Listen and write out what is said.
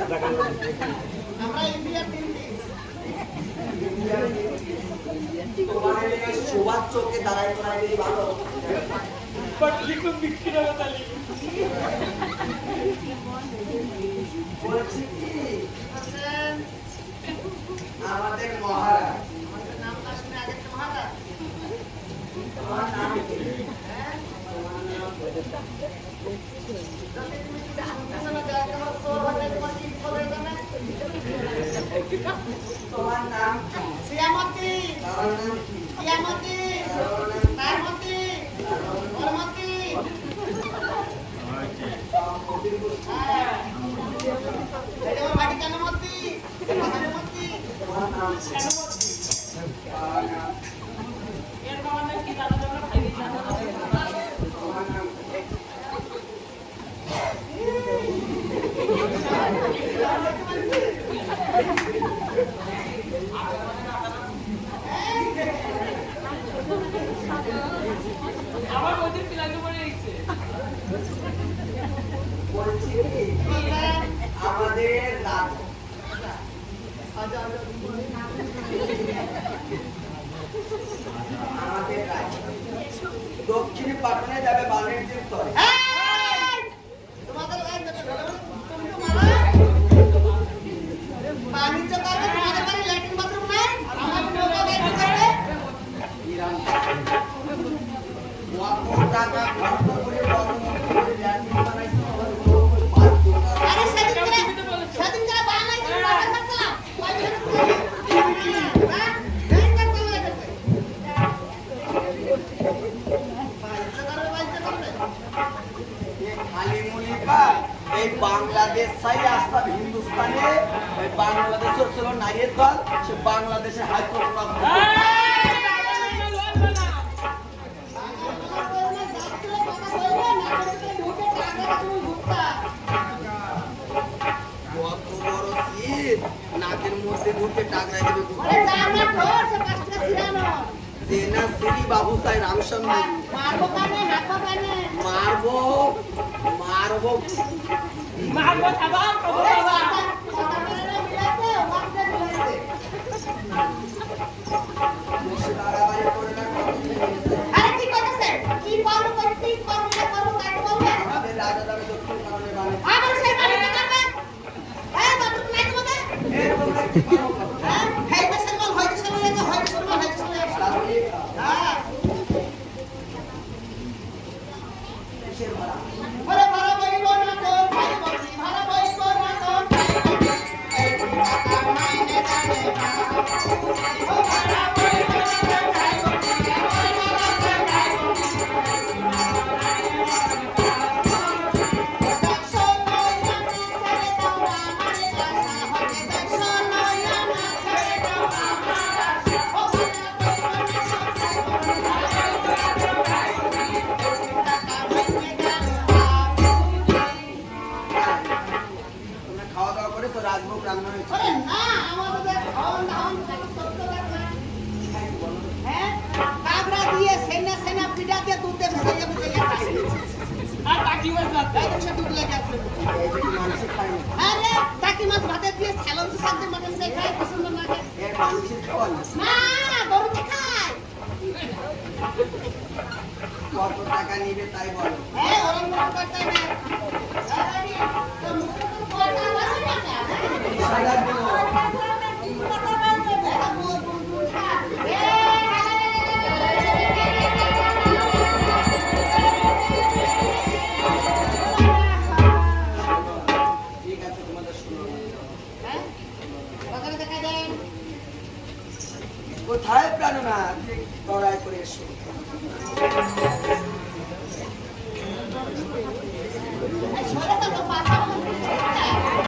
আমরা ইন্ডিয়ার তোমার সবার চোখে দাঁড়ায় দাঁড়ায় ভালো বলছি কি আমাদের মহারাজ তোমার নাম কি? তোমার নাম কি? শ্যামতী তার নাম কি? শ্যামতী তারমতী পরমতী আমার বাড়ি কেনমতী কেনমতী তোমার নাম কি? কেনমতী তার নাম এর বাবার নাম কি জানো তোমরা ভাই জানো তোমার নাম কি? আমার ওদের পিলাকে পড়ে গেছে বলছি কি আমাদের রাজা আমাদের রাজা দক্ষিণ পাটনে যাবে বাণিজ্যের তরে তোমাদের বাণিজ্য করবে তোমাদের বাড়ি ল্যাট্রিন বাথরুম নাই আমার নৌকা ল্যাট্রিন করবে ইরান কত টাকা খরচ করে বঙ্গবন্ধু ল্যান্ডিং বানাইছে আরে সেদিন করে বানাইছে টাকা খরচা খালি মুলিপা এই বাংলাদেশ চাই আসতাম হিন্দুস্তানে ওই বাংলাদেশের ছিল নারীর দল সে বাংলাদেশে হাইকোর্ট কত বড় শীত নাকের মধ্যে ঢুকে টাকরাই দেবে জেনা শ্রী বাবু সাই রামচন্দ্র মারবো মারবো মারবো খাবা কবো খাবা বাড়াবাড়ি করে না আরে কি করতেছে কি করব করতে করব না করব কাটবো বলবে আমাদের রাজা দাবি দক্ষিণ কারণে বাণী আবার সেই বাড়িতে করবে এই বাথরুম নাই তোমাদের এই তোমরা কি পারো হ্যাঁ হয়তো সরবল হয়তো সরবল হ্যাঁ কিসের ভাড়া বড় বড় বড় বড় তো ভাই বলছি ভাড়া বই বড় তো এই টাকা মাইনে জানে না ও ভাড়া বই বড় তো ভাই বলছি ভাই বড় তো ভাই বলছি তোমরা খাওয়া দাওয়া করে তো রাজভোগ রান্না হয়েছে আরে না আমাদের খাওন দাওন কত সত্য লাগবে হ্যাঁ কাবরা দিয়ে সেনা সেনা পিডা দিয়ে দুধ দিয়ে ভেজাইয়া খাই আর বাকি মাছ ভাত এই তো দুধ লাগে আছে এই যে কি মানুষ খায় না আরে বাকি মাছ ভাতে দিয়ে ছালন সাথে মটন দিয়ে খাই পছন্দ লাগে এর মানুষের খাওয়া না না গরু দিয়ে খাই কত টাকা নিবে তাই বলো হ্যাঁ ওরম ওরম করতে না আরে তো মুখ তো কোটা বসে না 20,000 দেবো